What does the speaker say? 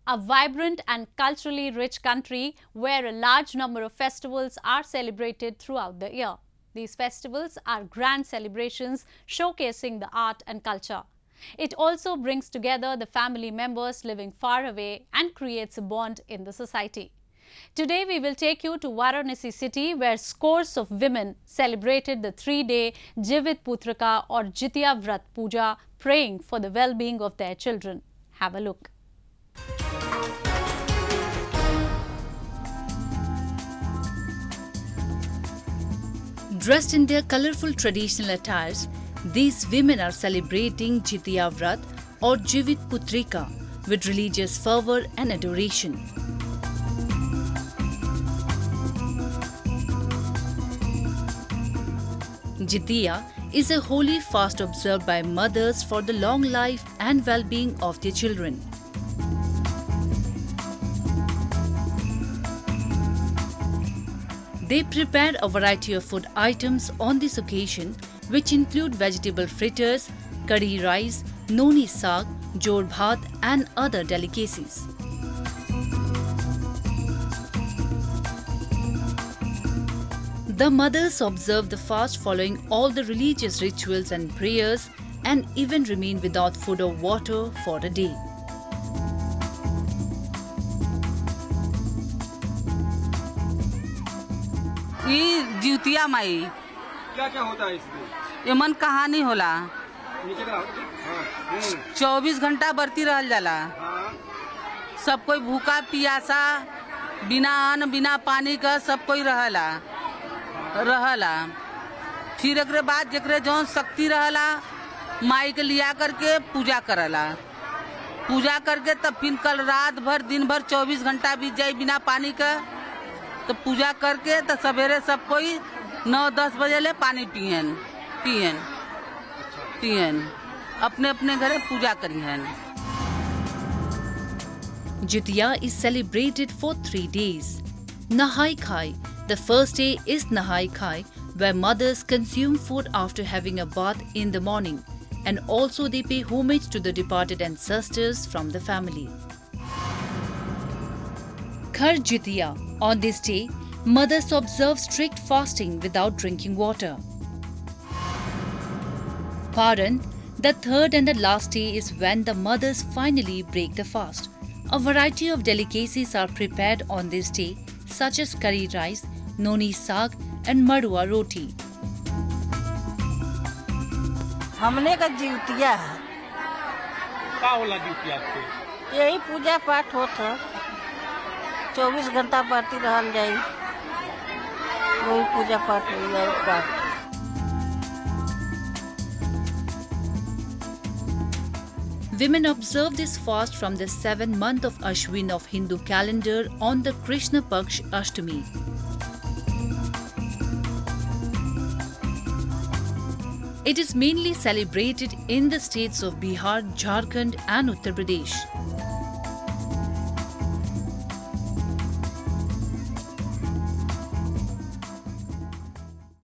a vibrant and culturally rich country where a large number of festivals are celebrated throughout the year. These festivals are grand celebrations showcasing the art and culture. It also brings together the family members living far away and creates a bond in the society. Today we will take you to Varanasi city where scores of women celebrated the 3-day Jivit Putrika or Jitiya Vrat Puja, praying for the well-being of their children. Have a look. Dressed in their colourful traditional attires, these women are celebrating Jitiya Vrat or Jivit Putrika with religious fervour and adoration. Jitiya is a holy fast observed by mothers for the long life and well-being of their children. They prepared a variety of food items on this occasion, which include vegetable fritters, curry rice, noni saag, jod bhat and other delicacies. The mothers observe the fast following all the religious rituals and prayers and even remain without food or water for a day. ये ज्योतिया माई क्या क्या होता है इसमें? ये मन कहानी होला। नीचे का हाँ, 24 घंटा बरती रहल जाला। हाँ, सब कोई भूखा पियासा बिना अन्न बिना पानी का सब कोई रहला। फिर एकरे बाद जेकरे जौन शक्ति रहला माई के लिया करके पूजा करला। पूजा करके तब फिर कल रात भर दिन भर 24 घंटा बीत जाए बिना पानी का, तो पूजा करके तो सवेरे सब कोई 9-10 बजे ले पानी पियन अपने अपने घरे पूजा करियन। Jitiya is celebrated for 3 days. Nahai Khai. The first day is Nahai Khai, where mothers consume food after having a bath in the morning, and also they pay homage to the departed ancestors from the family. Khar Jitiya. On this day, mothers observe strict fasting without drinking water. Paran, the third and the last day, is when the mothers finally break the fast. A variety of delicacies are prepared on this day, such as curry rice, noni saag and madua roti. हमने का जीवतिया है, का होला duty आपके? यही पूजा पाठ होता 24 घंटा पाती रहल जाई, वही पूजा पाठ हो जाए। Women observe this fast from the 7th month of Ashwin of Hindu calendar on the Krishna Paksh Ashtami. It is mainly celebrated in the states of Bihar, Jharkhand and Uttar Pradesh.